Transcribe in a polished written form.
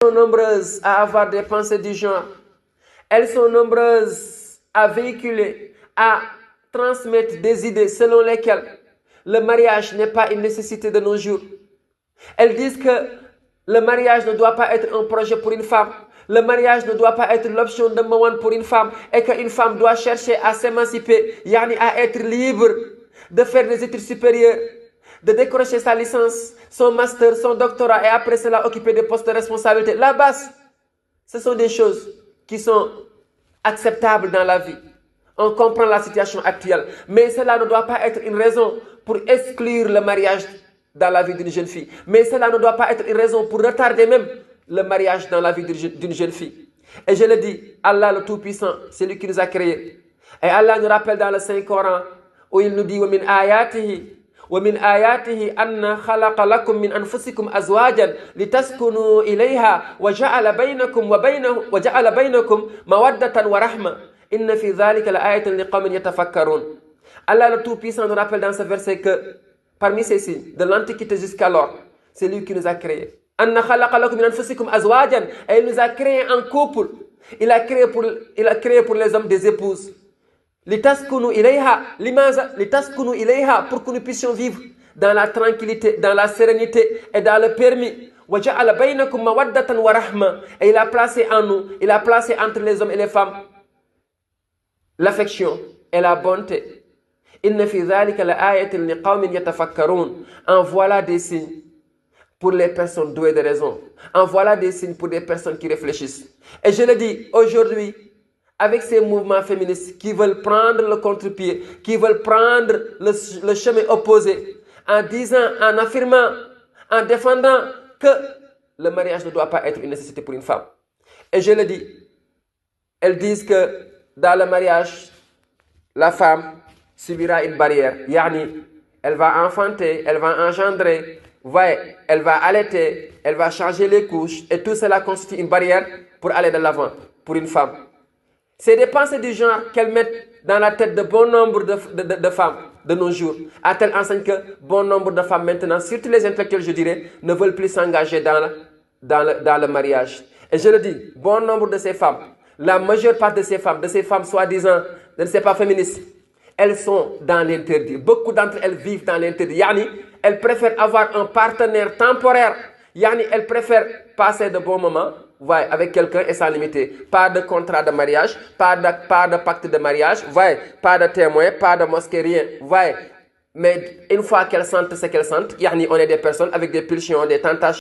sont nombreuses à avoir des pensées du genre. Elles sont nombreuses à véhiculer, à transmettre des idées selon lesquelles le mariage n'est pas une nécessité de nos jours. Elles disent que le mariage ne doit pas être un projet pour une femme. Le mariage ne doit pas être l'option number one pour une femme et qu'une femme doit chercher à s'émanciper, à être libre de faire des études supérieures, de décrocher sa licence, son master, son doctorat et après cela occuper des postes de responsabilité. La base, ce sont des choses qui sont acceptables dans la vie. On comprend la situation actuelle, mais cela ne doit pas être une raison pour exclure le mariage dans la vie d'une jeune fille. Mais cela ne doit pas être une raison pour retarder même le mariage dans la vie d'une jeune fille. Et je le dis, Allah le Tout-Puissant, c'est lui qui nous a créés. Et Allah nous rappelle dans le Saint-Coran, où il nous dit وَمِنْ آيَاتِهِ أَنَّ خَلَقَ لَكُم مِّنْ أَنفُسِكُمْ أَزْوَاجًا لِتَسْكُنُوا إِلَيْهَا وَجَعَلَ بَيْنَكُمْ مَوَدَّةً وَرَحْمَةً إِنَّ فِي ذَلِكَ لَآيَةً لِقَوْمٍ يَتَفَكَّرُونَ. Allah le Tout-Puissant nous rappelle dans ce verset que parmi ces signes, de l'Antiquité jusqu'alors, c'est lui qui nous a créés. Et il nous a créés en couple. Il a créé pour les hommes des épouses. Litaskunu ilayha, pour que nous puissions vivre dans la tranquillité, dans la sérénité et dans le permis. Et il a placé en nous, il a placé entre les hommes et les femmes l'affection et la bonté. En voilà des signes pour les personnes douées de raison. En voilà des signes pour des personnes qui réfléchissent. Et je le dis aujourd'hui, avec ces mouvements féministes qui veulent prendre le contre-pied, qui veulent prendre le chemin opposé, en disant, en affirmant, en défendant que le mariage ne doit pas être une nécessité pour une femme. Et je le dis, elles disent que dans le mariage, la femme subira une barrière. Elle va enfanter, elle va engendrer, elle va allaiter, elle va changer les couches, et tout cela constitue une barrière pour aller de l'avant, pour une femme. C'est des pensées du genre qu'elles mettent dans la tête de bon nombre de femmes de nos jours, à telle enseigne que bon nombre de femmes maintenant, surtout les intellectuels je dirais, ne veulent plus s'engager dans le mariage. Et je le dis, bon nombre de ces femmes, la majeure partie de ces femmes soi-disant, je ne sais pas, féministes, elles sont dans l'interdit. Beaucoup d'entre elles vivent dans l'interdit. Elles préfèrent avoir un partenaire temporaire. Elles préfèrent passer de bons moments avec quelqu'un et sans limiter. Pas de contrat de mariage, pas de pacte de mariage, pas de témoin, pas de mosquée, rien. Mais une fois qu'elles sentent ce qu'elles sentent, on est des personnes avec des pulsions, des tentations.